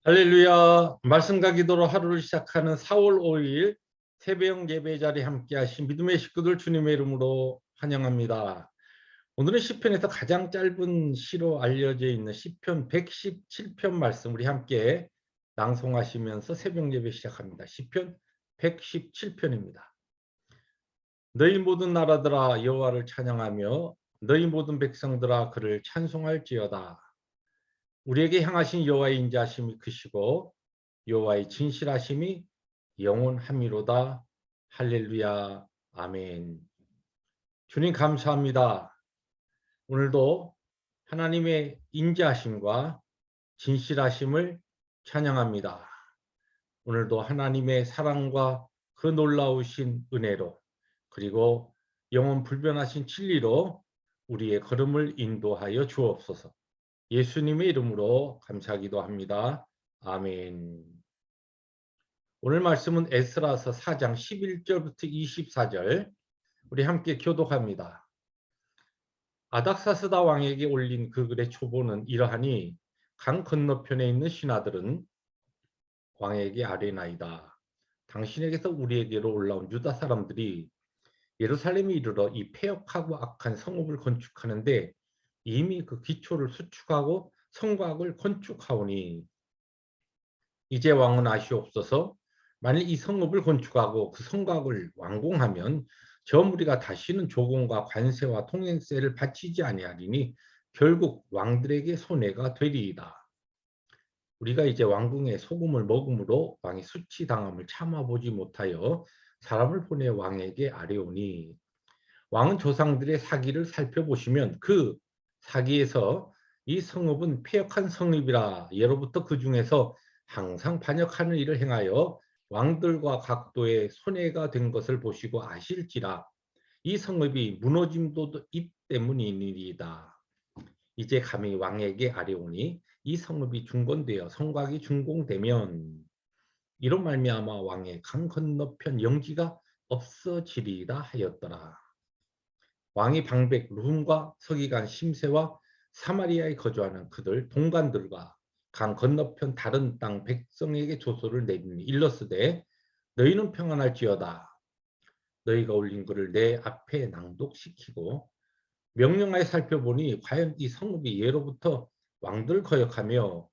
할렐루야. 말씀과 기도로 하루를 시작하는 4월 5일 새벽 예배 자리에 함께 하신 믿음의 식구들 주님의 이름으로 환영합니다. 오늘은 시편에서 가장 짧은 시로 알려져 있는 시편 117편 말씀 우리 함께 낭송하시면서 새벽 예배 시작합니다. 시편 117편입니다. 너희 모든 나라들아 여호와를 찬양하며 너희 모든 백성들아 그를 찬송할지어다. 우리에게 향하신 여호와의 인자하심이 크시고 여호와의 진실하심이 영원함이로다. 할렐루야. 아멘. 주님 감사합니다. 오늘도 하나님의 인자하심과 진실하심을 찬양합니다. 오늘도 하나님의 사랑과 그 놀라우신 은혜로 그리고 영원 불변하신 진리로 우리의 걸음을 인도하여 주옵소서. 예수님의 이름으로 감사하기도 합니다. 아멘. 오늘 말씀은 에스라서 4장 11절부터 24절 우리 함께 교독합니다. 아닥사스다 왕에게 올린 그 글의 초보는 이러하니 강 건너편에 있는 신하들은 왕에게 아뢰나이다. 당신에게서 우리에게로 올라온 유다 사람들이 예루살렘에 이르러 이 폐역하고 악한 성읍을 건축하는데 이미 그 기초를 수축하고 성곽을 건축하오니 이제 왕은 아시옵소서. 만일 이 성읍을 건축하고 그 성곽을 완공하면 저 무리가 다시는 조공과 관세와 통행세를 바치지 아니하리니 결국 왕들에게 손해가 되리이다. 우리가 이제 왕궁의 소금을 먹음으로 왕이 수치당함을 참아보지 못하여 사람을 보내 왕에게 아뢰오니 왕은 조상들의 사기를 살펴보시면 그 사기에서 이 성읍은 패역한 성읍이라 예로부터 그 중에서 항상 반역하는 일을 행하여 왕들과 각도의 손해가 된 것을 보시고 아실지라 이 성읍이 무너짐도 이 때문이니이다. 이제 감히 왕에게 아뢰오니 이 성읍이 중건되어 성곽이 준공되면 이로 말미암아 왕의 강 건너편 영지가 없어지리이다 하였더라. 왕이 방백 룸과 서기관 심세와 사마리아에 거주하는 그들 동관들과 강 건너편 다른 땅 백성에게 조소를 내리니 일러스되 너희는 평안할지어다. 너희가 올린 글을 내 앞에 낭독시키고 명령하여 살펴보니 과연 이 성읍이 예로부터 왕들 거역하며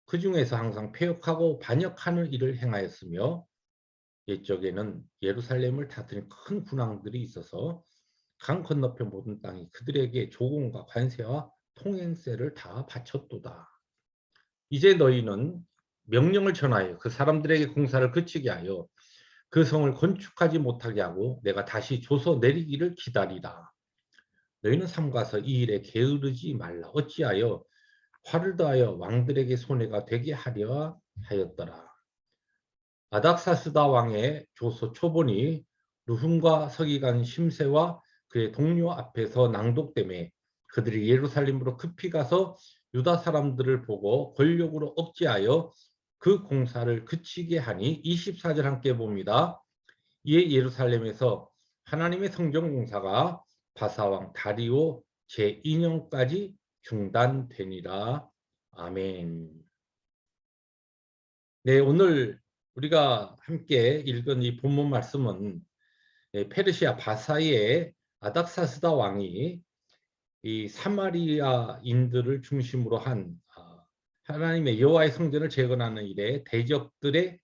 그 중에서 항상 패역하고 반역하는 일을 행하였으며 옛적에는 예루살렘을 다스린 큰 군왕들이 있어서 강 건너편 모든 땅이 그들에게 조공과 관세와 통행세를 다 바쳤도다. 이제 너희는 명령을 전하여 그 사람들에게 공사를 그치게 하여 그 성을 건축하지 못하게 하고 내가 다시 조서 내리기를 기다리라. 너희는 삼가서 이 일에 게으르지 말라. 어찌하여 화를 더하여 왕들에게 손해가 되게 하려 하였더라. 아닥사스다 왕의 조서 초본이 르훔과 서기관 심세와 그의 동료 앞에서 낭독되매 그들이 예루살렘으로 급히 가서 유다 사람들을 보고 권력으로 억제하여 그 공사를 그치게 하니 24절 함께 봅니다. 이에 예루살렘에서 하나님의 성전 공사가 바사왕 다리오 제2년까지 중단되니라. 아멘. 네, 오늘 우리가 함께 읽은 이 본문 말씀은 페르시아 바사의 아닥사스다 왕이 이 사마리아인들을 중심으로 한 하나님의 여호와의 성전을 재건하는 일에 대적들의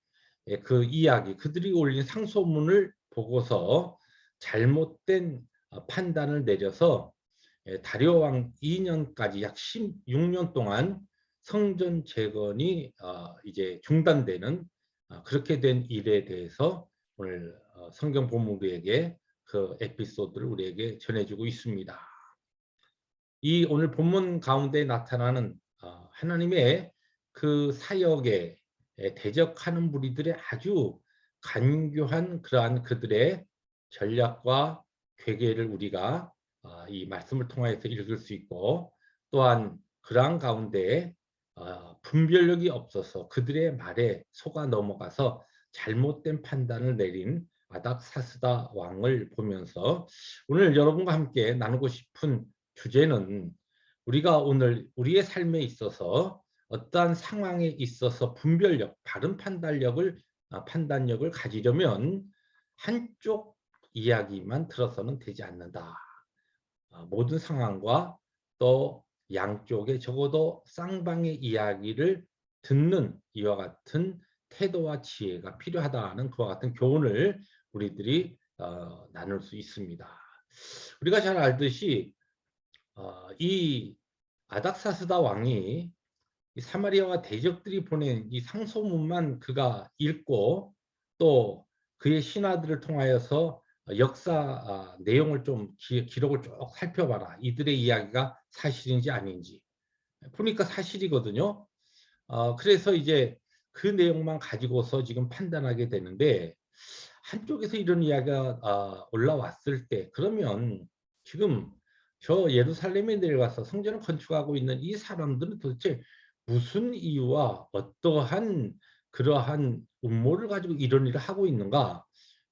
그 이야기, 그들이 올린 상소문을 보고서 잘못된 판단을 내려서 다리오 왕 2년까지 약 16년 동안 성전 재건이 이제 중단되는 그렇게 된 일에 대해서 오늘 성경 본문 우리에게 그 에피소드를 우리에게 전해주고 있습니다. 이 오늘 본문 가운데 나타나는 하나님의 그 사역에 대적하는 무리들의 아주 간교한 그러한 그들의 전략과 괴계를 우리가 이 말씀을 통해서 읽을 수 있고 또한 그러한 가운데 분별력이 없어서 그들의 말에 속아 넘어가서 잘못된 판단을 내린 아닥사스다 왕을 보면서 오늘 여러분과 함께 나누고 싶은 주제는 우리가 오늘 우리의 삶에 있어서 어떠한 상황에 있어서 분별력, 바른 판단력을 가지려면 한쪽 이야기만 들어서는 되지 않는다. 모든 상황과 또 양쪽의 적어도 쌍방의 이야기를 듣는 이와 같은 태도와 지혜가 필요하다는 그와 같은 교훈을 우리들이 나눌 수 있습니다. 우리가 잘 알듯이 이 아닥사스다 왕이 이 사마리아와 대적들이 보낸 이 상소문만 그가 읽고 또 그의 신하들을 통하여서 역사 내용을 좀 기록을 쭉 살펴봐라. 이들의 이야기가 사실인지 아닌지. 보니까 사실이거든요. 그래서 이제 그 내용만 가지고서 지금 판단하게 되는데 한쪽에서 이런 이야기가 올라왔을 때 그러면 지금 저 예루살렘에 내려가서 성전을 건축하고 있는 이 사람들은 도대체 무슨 이유와 어떠한 그러한 음모를 가지고 이런 일을 하고 있는가?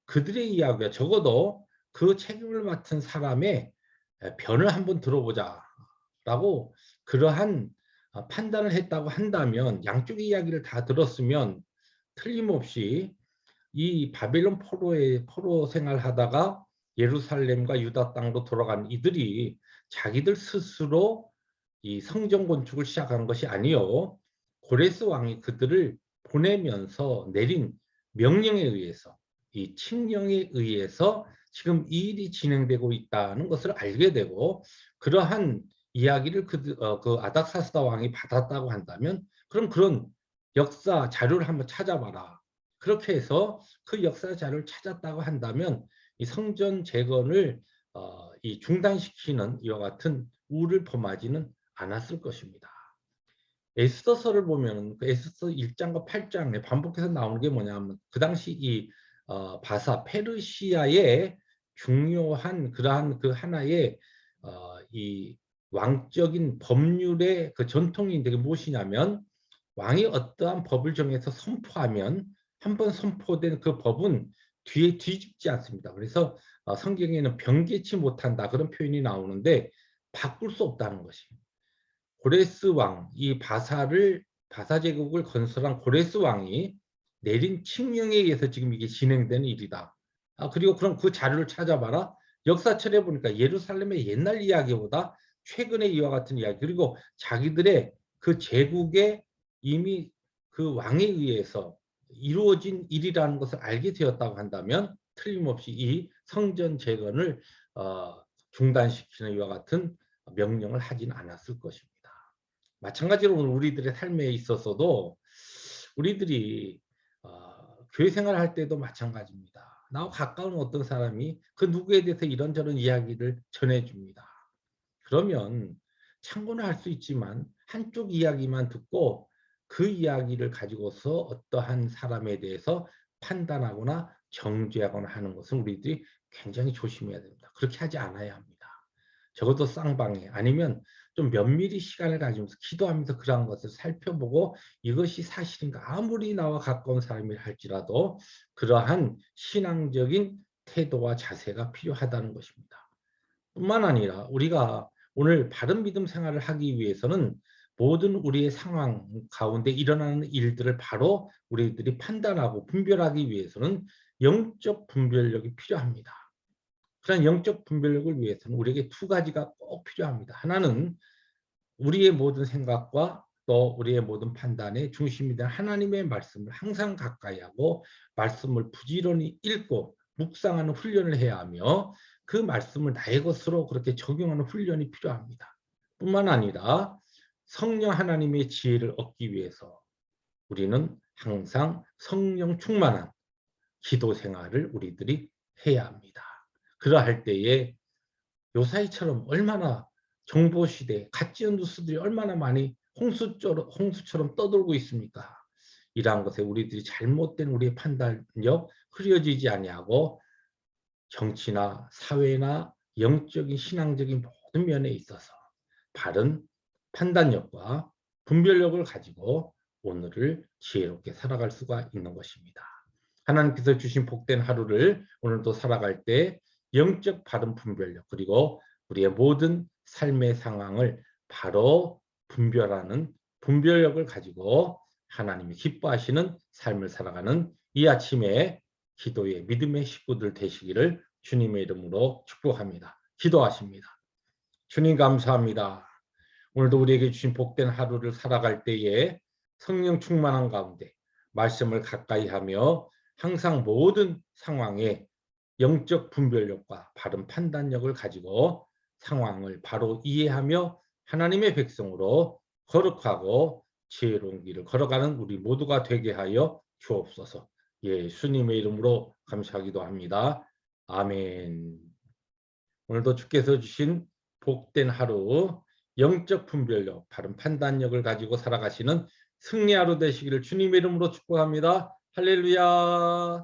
그들의 이야기가 적어도 그 책임을 맡은 사람의 변을 한번 들어보자라고 그러한 판단을 했다고 한다면 양쪽의 이야기를 다 들었으면 틀림없이 이 바벨론 포로 생활하다가 예루살렘과 유다 땅으로 돌아간 이들이 자기들 스스로 이 성전 건축을 시작한 것이 아니요 고레스 왕이 그들을 보내면서 내린 명령에 의해서 이 칙령에 의해서 지금 이 일이 진행되고 있다는 것을 알게 되고 그러한 이야기를 그 아닥사스다 왕이 받았다고 한다면 그럼 그런 역사 자료를 한번 찾아봐라. 그렇게 해서 그 역사 자료를 찾았다고 한다면 이 성전 재건을 이 중단시키는 이와 같은 우를 범하지는 않았을 것입니다. 에스더서를 보면 그 에스더 1장과 8장에 반복해서 나오는 게 뭐냐면 그 당시 이 바사 페르시아의 중요한 그러한 그 하나의 이 왕적인 법률의 그 전통인데 그게 무엇이냐면 왕이 어떠한 법을 정해서 선포하면 한번 선포된 그 법은 뒤에 뒤집지 않습니다. 그래서 성경에는 변개치 못한다 그런 표현이 나오는데 바꿀 수 없다는 것이. 고레스 왕, 이 바사 제국을 건설한 고레스 왕이 내린 칙령에 의해서 지금 이게 진행되는 일이다. 그리고 그럼 그 자료를 찾아봐라. 역사책에 보니까 예루살렘의 옛날 이야기보다 최근의 이와 같은 이야기 그리고 자기들의 그 제국의 이미 그 왕에 의해서 이루어진 일이라는 것을 알게 되었다고 한다면 틀림없이 이 성전 재건을 중단시키는 이와 같은 명령을 하진 않았을 것입니다. 마찬가지로 오늘 우리들의 삶에 있어서도 우리들이 교회 생활할 때도 마찬가지입니다. 나와 가까운 어떤 사람이 그 누구에 대해서 이런저런 이야기를 전해줍니다. 그러면 참고는 할 수 있지만 한쪽 이야기만 듣고 그 이야기를 가지고서 어떠한 사람에 대해서 판단하거나 정죄하거나 하는 것은 우리들이 굉장히 조심해야 됩니다. 그렇게 하지 않아야 합니다. 적어도 쌍방에 아니면 좀 면밀히 시간을 가지면서 기도하면서 그러한 것을 살펴보고 이것이 사실인가 아무리 나와 가까운 사람이 할지라도 그러한 신앙적인 태도와 자세가 필요하다는 것입니다. 뿐만 아니라 우리가 오늘 바른 믿음 생활을 하기 위해서는 모든 우리의 상황 가운데 일어나는 일들을 바로 우리들이 판단하고 분별하기 위해서는 영적 분별력이 필요합니다. 그런 영적 분별력을 위해서는 우리에게 두 가지가 꼭 필요합니다. 하나는 우리의 모든 생각과 또 우리의 모든 판단의 중심이 된 하나님의 말씀을 항상 가까이 하고 말씀을 부지런히 읽고 묵상하는 훈련을 해야 하며 그 말씀을 나의 것으로 그렇게 적용하는 훈련이 필요합니다. 뿐만 아니라 성령 하나님의 지혜를 얻기 위해서 우리는 항상 성령 충만한 기도 생활을 우리들이 해야 합니다. 그러할 때에 요사이처럼 얼마나 정보시대 가짜 뉴스들이 얼마나 많이 홍수처럼 떠돌고 있습니까? 이러한 것에 우리들이 잘못된 우리의 판단력 흐려지지 아니하고 정치나 사회나 영적인 신앙적인 모든 면에 있어서 바른 판단력과 분별력을 가지고 오늘을 지혜롭게 살아갈 수가 있는 것입니다. 하나님께서 주신 복된 하루를 오늘도 살아갈 때 영적 바른 분별력 그리고 우리의 모든 삶의 상황을 바로 분별하는 분별력을 가지고 하나님이 기뻐하시는 삶을 살아가는 이 아침에 기도의 믿음의 식구들 되시기를 주님의 이름으로 축복합니다. 기도하십니다. 주님 감사합니다. 오늘도 우리에게 주신 복된 하루를 살아갈 때에 성령 충만한 가운데 말씀을 가까이 하며 항상 모든 상황에 영적 분별력과 바른 판단력을 가지고 상황을 바로 이해하며 하나님의 백성으로 거룩하고 지혜로운 길을 걸어가는 우리 모두가 되게 하여 주옵소서. 예수님의 이름으로 감사하기도 합니다. 아멘. 오늘도 주께서 주신 복된 하루, 영적 분별력, 바른 판단력을 가지고 살아가시는 승리 하루 되시기를 주님의 이름으로 축복합니다. 할렐루야.